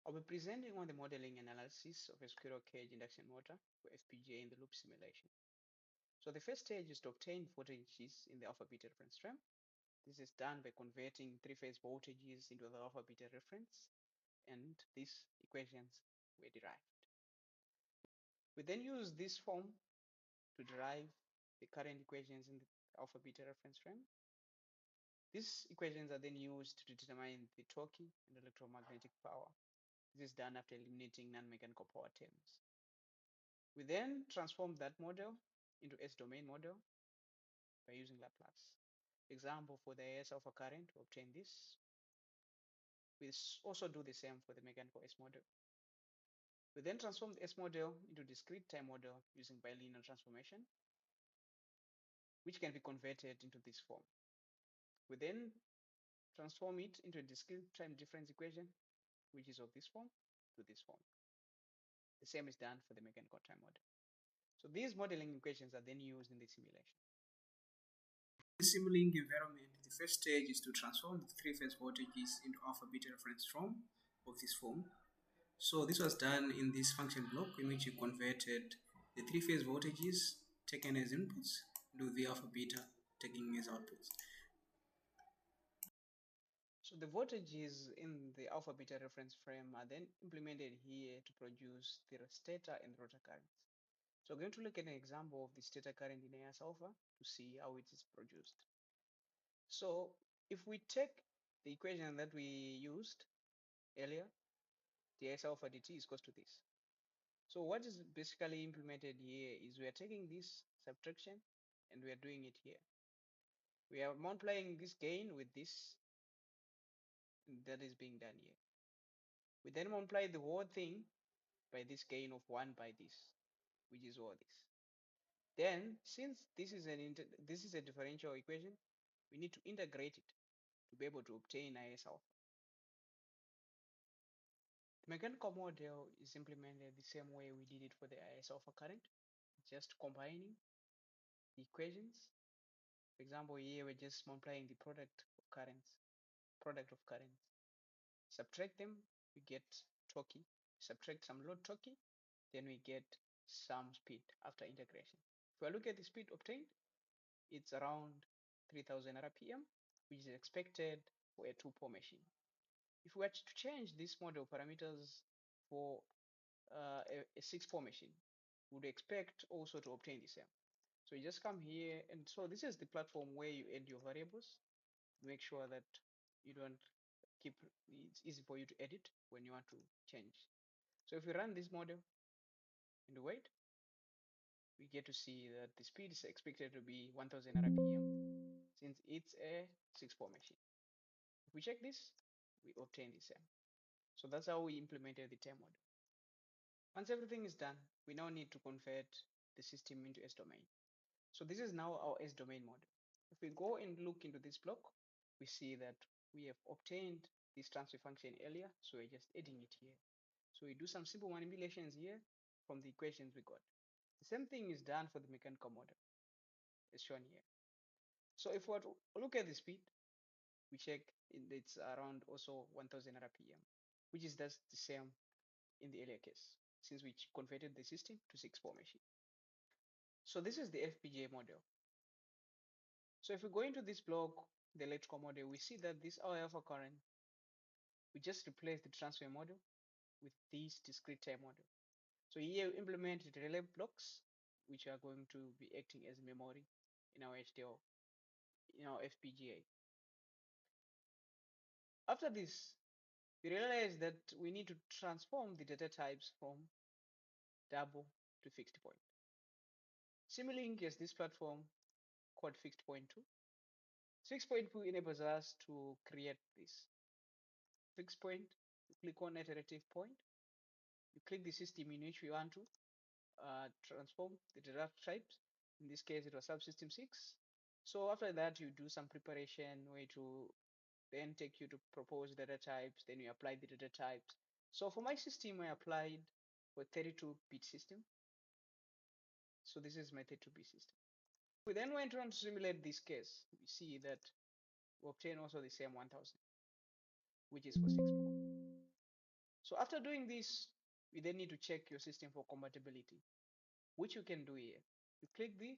I'll be presenting on the modeling analysis of a squirrel cage induction motor for FPGA in the loop simulation. So the first stage is to obtain voltages in the alpha beta reference frame. This is done by converting three-phase voltages into the alpha beta reference, and these equations were derived. We then use this form to derive the current equations in the alpha beta reference frame. These equations are then used to determine the torque and electromagnetic power. This is done after eliminating non-mechanical power terms. We then transform that model into S-domain model by using Laplace. Example, for the AS alpha current, we obtain this. We also do the same for the mechanical S model. We then transform the S model into discrete time model using bilinear transformation, which can be converted into this form. We then transform it into a discrete time difference equation, which is of this form to this form. The same is done for the mechanical time model. So these modeling equations are then used in the simulation. In the Simulink environment, the first stage is to transform the three-phase voltages into alpha beta reference form of this form. So this was done in this function block in which you converted the three-phase voltages taken as inputs into the alpha beta taken as outputs. So the voltages in the alpha beta reference frame are then implemented here to produce the stator and rotor currents. So we're going to look at an example of the stator current in AS alpha to see how it is produced. So if we take the equation that we used earlier, the AS alpha dt is equal to this. So what is basically implemented here is we are taking this subtraction and we are doing it here. We are multiplying this gain with this, that is being done here. We then multiply the whole thing by this gain of 1 by this, which is all this. Then, since this is a differential equation, we need to integrate it to be able to obtain IS alpha. The mechanical model is implemented the same way we did it for the IS alpha current, just combining the equations. For example, here we're just multiplying the product of currents. Subtract them, we get torque. Subtract some load torque, then we get some speed after integration. If we look at the speed obtained, it's around 3000 RPM, which is expected for a two-pole machine. If we were to change this model parameters for a six-pole machine, we would expect also to obtain the same. So you just come here, and so this is the platform where you add your variables. Make sure that you don't it's easy for you to edit when you want to change. So if we run this model and wait, we get to see that the speed is expected to be 1000 RPM since it's a six-pole machine. If we check this, we obtain the same. So that's how we implemented the time model. Once everything is done, we now need to convert the system into S-domain. So this is now our S-domain model. If we go and look into this block, we see that we have obtained this transfer function earlier, so we're just adding it here. So we do some simple manipulations here from the equations we got. The same thing is done for the mechanical model, as shown here. So if we were to look at the speed, we check it's around also 1000 RPM, which is just the same in the earlier case, since we converted the system to six-pole machine. So this is the FPGA model. So if we go into this block, the electrical model, we see that this alpha current, we just replace the transfer model with this discrete time model. So here we implement the relay blocks, which are going to be acting as memory in our HDL, in our FPGA. After this, we realize that we need to transform the data types from double to fixed point. Simulink is this platform called fixed point 2. Fixed point 2 enables us to create this fixed point. You click on iterative point. You click the system in which we want to transform the data types. In this case, it was subsystem 6. So after that, you do some preparation where to then take you to propose data types. Then you apply the data types. So for my system, I applied for 32-bit system. So this is my 32-bit system. We then went on to simulate this case. We see that we obtain also the same 1000, which is for 6-pole. So after doing this, you then need to check your system for compatibility, which you can do here. You click the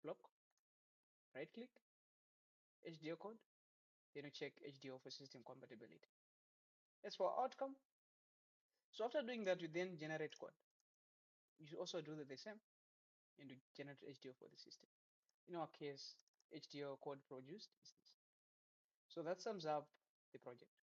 block, right click, HDO code, then you check HDO for system compatibility. As for outcome, so after doing that, you then generate code. You should also do the same and to generate HDO for the system. In our case, HDO code produced is this. So that sums up the project.